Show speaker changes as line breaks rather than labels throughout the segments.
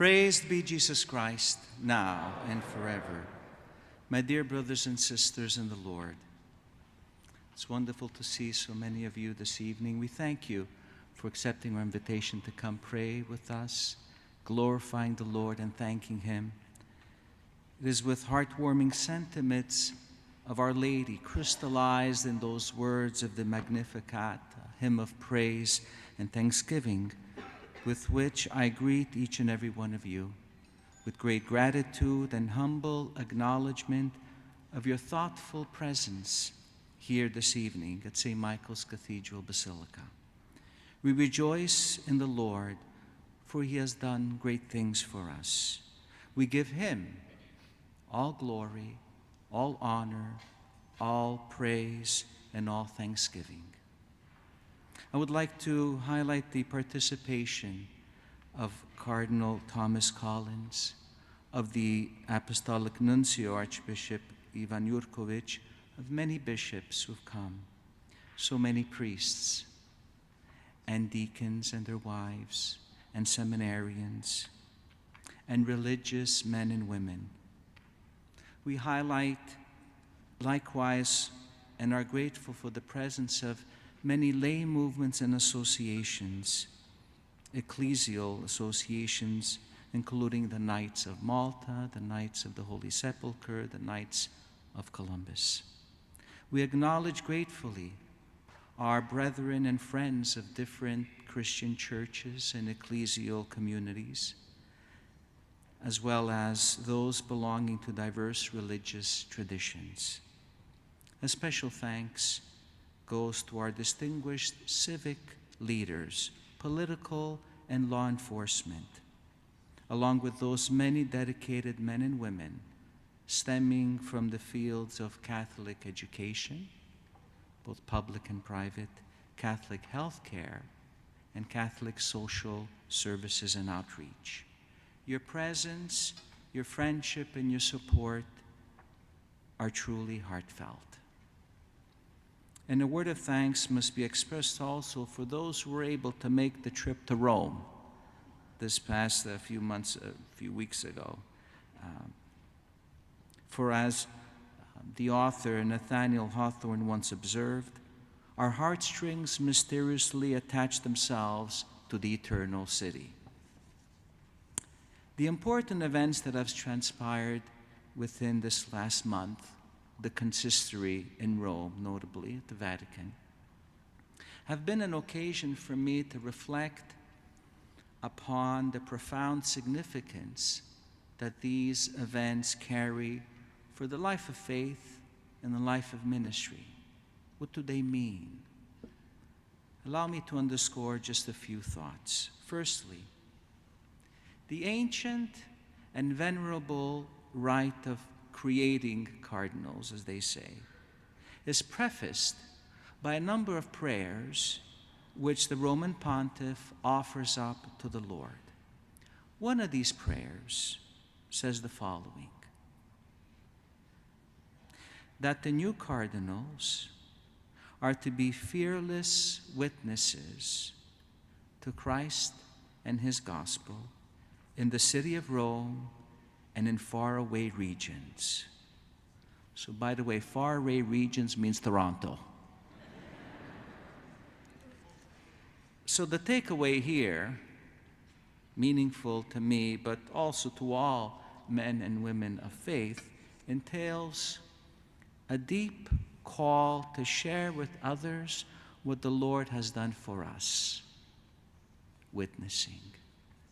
Praised be Jesus Christ, now and forever. My dear brothers and sisters in the Lord, it's wonderful to see so many of you this evening. We thank you for accepting our invitation to come pray with us, glorifying the Lord and thanking Him. It is with heartwarming sentiments of Our Lady crystallized in those words of the Magnificat, a hymn of praise and thanksgiving, with which I greet each and every one of you with great gratitude and humble acknowledgement of your thoughtful presence here this evening at St. Michael's Cathedral Basilica. We rejoice in the Lord, for He has done great things for us. We give Him all glory, all honor, all praise, and all thanksgiving. I would like to highlight the participation of Cardinal Thomas Collins, of the Apostolic Nuncio, Archbishop Ivan, of many bishops who've come, so many priests and deacons and their wives and seminarians and religious men and women. We highlight likewise and are grateful for the presence of many lay movements and associations, ecclesial associations, including the Knights of Malta, the Knights of the Holy Sepulchre, the Knights of Columbus. We acknowledge gratefully our brethren and friends of different Christian churches and ecclesial communities, as well as those belonging to diverse religious traditions. A special thanks goes to our distinguished civic leaders, political and law enforcement, along with those many dedicated men and women stemming from the fields of Catholic education, both public and private, Catholic healthcare, and Catholic social services and outreach. Your presence, your friendship, and your support are truly heartfelt. And a word of thanks must be expressed also for those who were able to make the trip to Rome this past few weeks ago. For as the author Nathaniel Hawthorne once observed, our heartstrings mysteriously attach themselves to the eternal city. The important events that have transpired within this last month, the consistory in Rome, notably at the Vatican, have been an occasion for me to reflect upon the profound significance that these events carry for the life of faith and the life of ministry. What do they mean? Allow me to underscore just a few thoughts. Firstly, the ancient and venerable rite of creating cardinals, as they say, is prefaced by a number of prayers which the Roman Pontiff offers up to the Lord. One of these prayers says the following: that the new cardinals are to be fearless witnesses to Christ and His gospel in the city of Rome and in faraway regions. So, by the way, faraway regions means Toronto. So the takeaway here, meaningful to me, but also to all men and women of faith, entails a deep call to share with others what the Lord has done for us. Witnessing,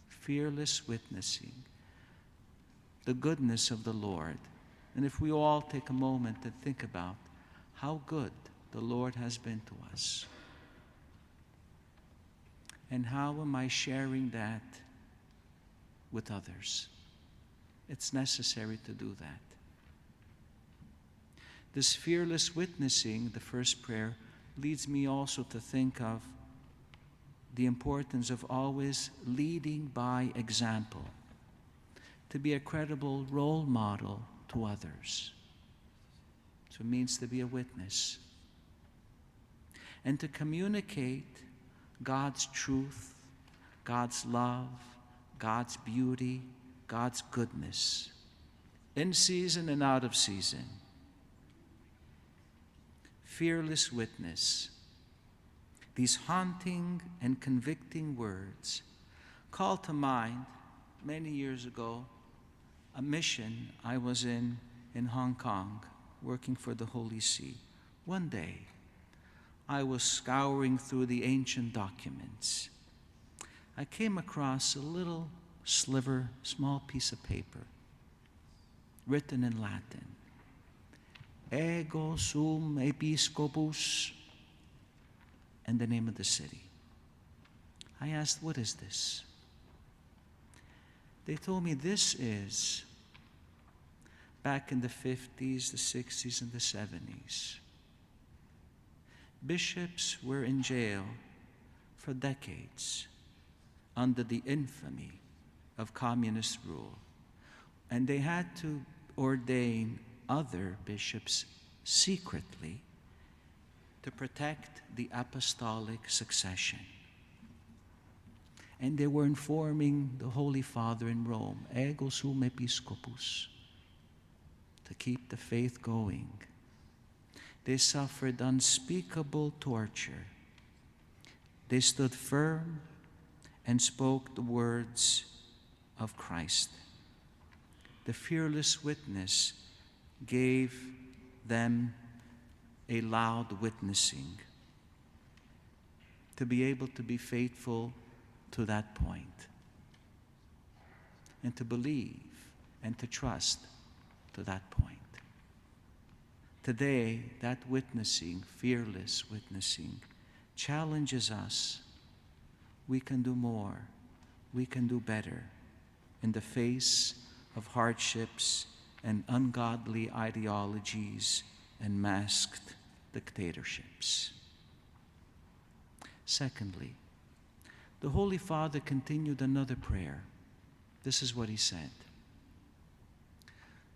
fearless witnessing, the goodness of the Lord. And if we all take a moment to think about how good the Lord has been to us, and how am I sharing that with others? It's necessary to do that. This fearless witnessing, the first prayer, leads me also to think of the importance of always leading by example, to be a credible role model to others. So it means to be a witness. And to communicate God's truth, God's love, God's beauty, God's goodness, in season and out of season. Fearless witness. These haunting and convicting words call to mind many years ago a mission I was in Hong Kong, working for the Holy See. One day, I was scouring through the ancient documents. I came across a little sliver, small piece of paper, written in Latin. Ego sum episcopus, and the name of the city. I asked, what is this? They told me this is, back in the 50s, the 60s, and the 70s, bishops were in jail for decades under the infamy of communist rule, and they had to ordain other bishops secretly to protect the apostolic succession. And they were informing the Holy Father in Rome, ego sum episcopus, to keep the faith going. They suffered unspeakable torture. They stood firm and spoke the words of Christ. The fearless witness gave them a loud witnessing to be able to be faithful to that point, and to believe and to trust to that point. Today, that witnessing, fearless witnessing, challenges us. We can do more. We can do better in the face of hardships and ungodly ideologies and masked dictatorships. Secondly, the Holy Father continued another prayer. This is what he said.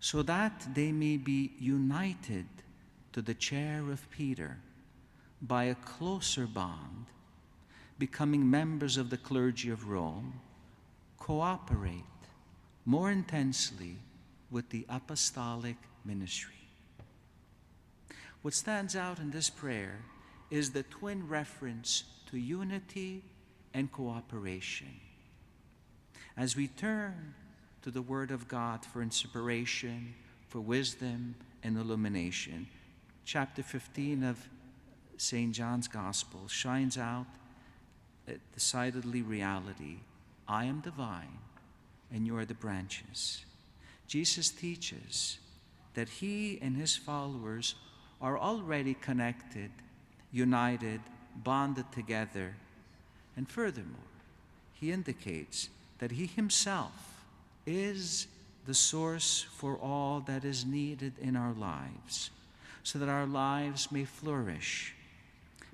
So that they may be united to the chair of Peter by a closer bond, becoming members of the clergy of Rome, cooperate more intensely with the apostolic ministry. What stands out in this prayer is the twin reference to unity and cooperation. As we turn to the Word of God for inspiration, for wisdom and illumination, chapter 15 of St. John's Gospel shines out a decidedly reality. I am the vine, and you are the branches. Jesus teaches that he and his followers are already connected, united, bonded together. And furthermore, he indicates that he himself is the source for all that is needed in our lives, so that our lives may flourish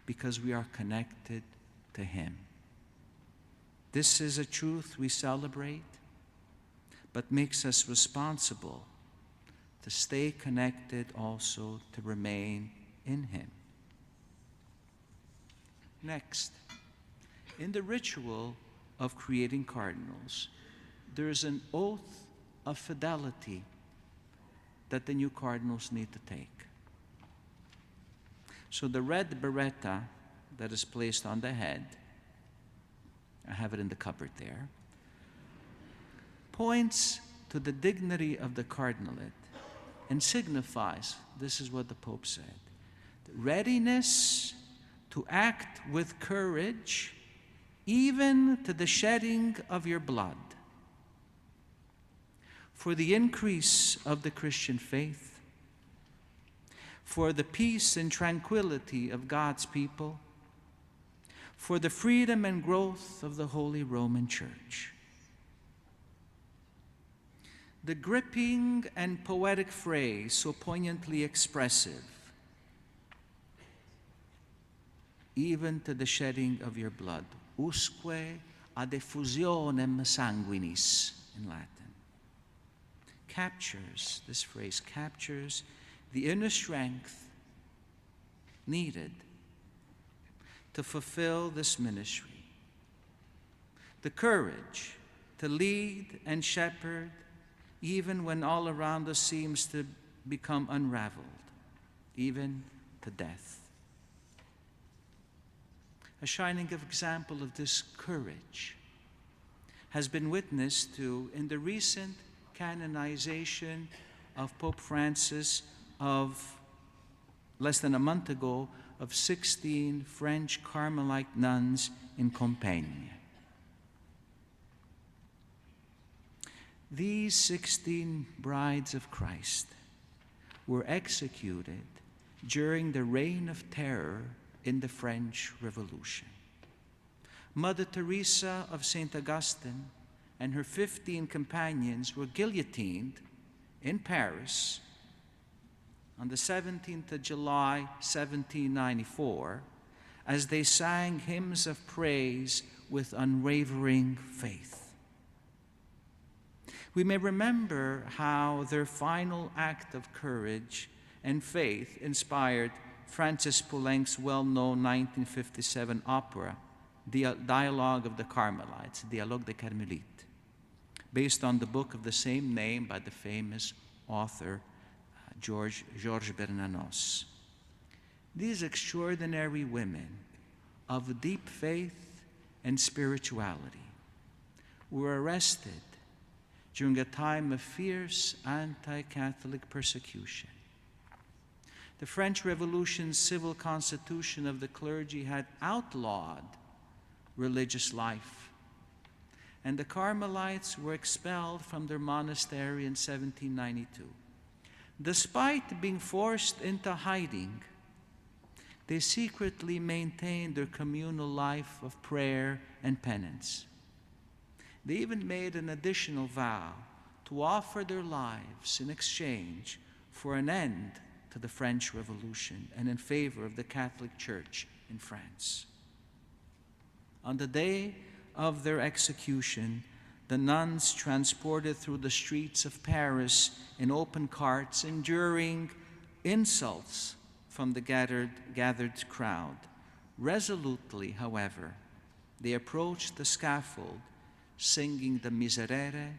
because we are connected to him. This is a truth we celebrate, but makes us responsible to stay connected, also to remain in him. Next, in the ritual of creating cardinals, there is an oath of fidelity that the new cardinals need to take. So the red beretta that is placed on the head, I have it in the cupboard there, points to the dignity of the cardinalate and signifies, this is what the Pope said, the readiness to act with courage even to the shedding of your blood for the increase of the Christian faith, for the peace and tranquility of God's people, for the freedom and growth of the Holy Roman Church. The gripping and poetic phrase, so poignantly expressive, even to the shedding of your blood, usque ad effusionem sanguinis in Latin, captures, this phrase captures the inner strength needed to fulfill this ministry, the courage to lead and shepherd, even when all around us seems to become unraveled, even to death. A shining example of this courage has been witnessed to in the recent canonization of Pope Francis of less than a month ago of 16 French Carmelite nuns in Compiègne. These 16 brides of Christ were executed during the Reign of Terror in the French Revolution. Mother Teresa of St. Augustine and her 15 companions were guillotined in Paris on the 17th of July, 1794, as they sang hymns of praise with unwavering faith. We may remember how their final act of courage and faith inspired Francis Poulenc's well-known 1957 opera, The Dialogue of the Carmelites, Dialogue des Carmélites, based on the book of the same name by the famous author Georges Bernanos. These extraordinary women of deep faith and spirituality were arrested during a time of fierce anti-Catholic persecution. The French Revolution's civil constitution of the clergy had outlawed religious life, and the Carmelites were expelled from their monastery in 1792. Despite being forced into hiding, they secretly maintained their communal life of prayer and penance. They even made an additional vow to offer their lives in exchange for an end to the French Revolution and in favor of the Catholic Church in France. On the day of their execution, the nuns transported through the streets of Paris in open carts, enduring insults from the gathered crowd. Resolutely, however, they approached the scaffold, singing the Miserere,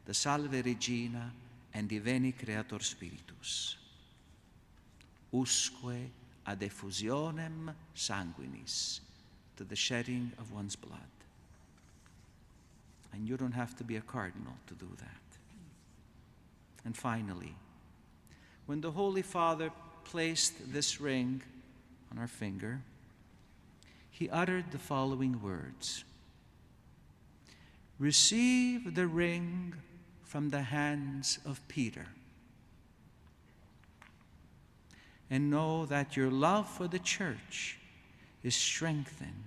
the Salve Regina, and Diveni Creator Spiritus. Usque ad effusionem sanguinis, to the shedding of one's blood. And you don't have to be a cardinal to do that. And finally, when the Holy Father placed this ring on our finger, he uttered the following words: "Receive the ring from the hands of Peter, and know that your love for the Church is strengthened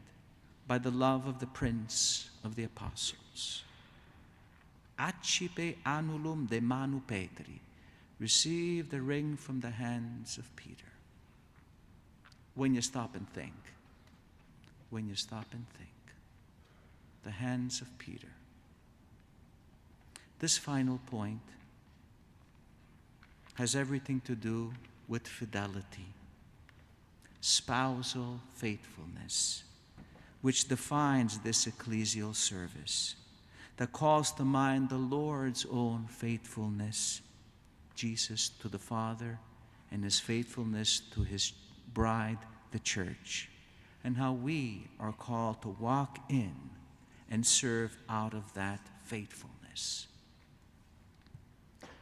by the love of the Prince of the Apostles. Accipe annulum de manu Petri." Receive the ring from the hands of Peter. When you stop and think, the hands of Peter. This final point has everything to do with fidelity, spousal faithfulness, which defines this ecclesial service, that calls to mind the Lord's own faithfulness, Jesus to the Father, and his faithfulness to his bride, the Church, and how we are called to walk in and serve out of that faithfulness.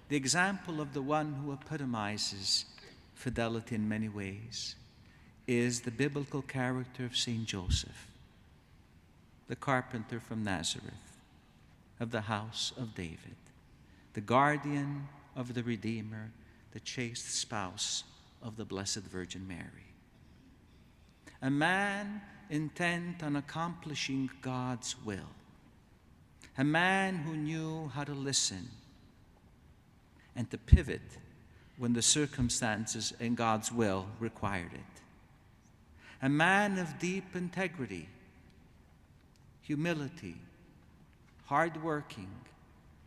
The example of the one who epitomizes fidelity in many ways is the biblical character of Saint Joseph, the carpenter from Nazareth, of the house of David, the guardian of the Redeemer, the chaste spouse of the Blessed Virgin Mary. A man intent on accomplishing God's will. A man who knew how to listen and to pivot when the circumstances and God's will required it. A man of deep integrity, humility, hardworking,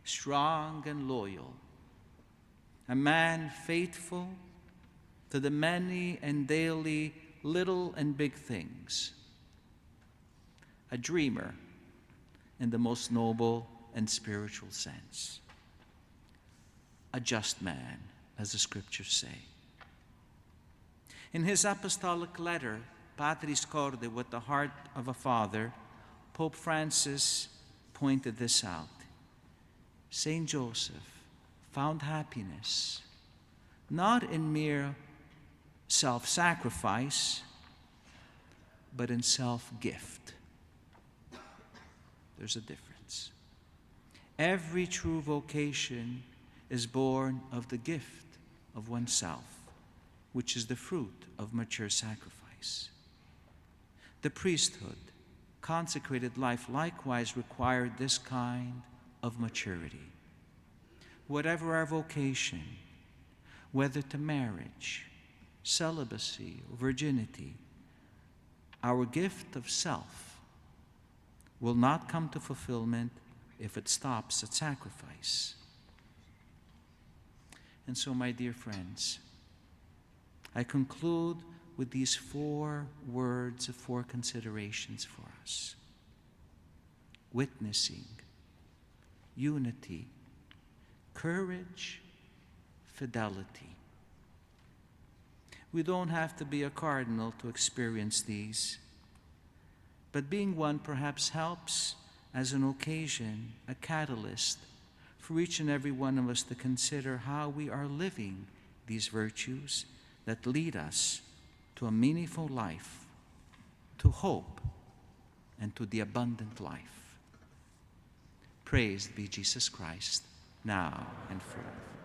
strong and loyal. A man faithful to the many and daily little and big things. A dreamer in the most noble and spiritual sense. A just man, as the scriptures say. In his apostolic letter, Patris Corde, with the heart of a father, Pope Francis pointed this out. Saint Joseph found happiness not in mere self-sacrifice, but in self-gift. There's a difference. Every true vocation is born of the gift of oneself, which is the fruit of mature sacrifice. The priesthood, consecrated life, likewise required this kind of maturity. Whatever our vocation, whether to marriage, celibacy, or virginity, our gift of self will not come to fulfillment if it stops at sacrifice. And so, my dear friends, I conclude with these 4 words of 4 considerations for us. Witnessing, unity, courage, fidelity. We don't have to be a cardinal to experience these, but being one perhaps helps as an occasion, a catalyst for each and every one of us to consider how we are living these virtues that lead us to a meaningful life, to hope, and to the abundant life. Praised be Jesus Christ, now and forever.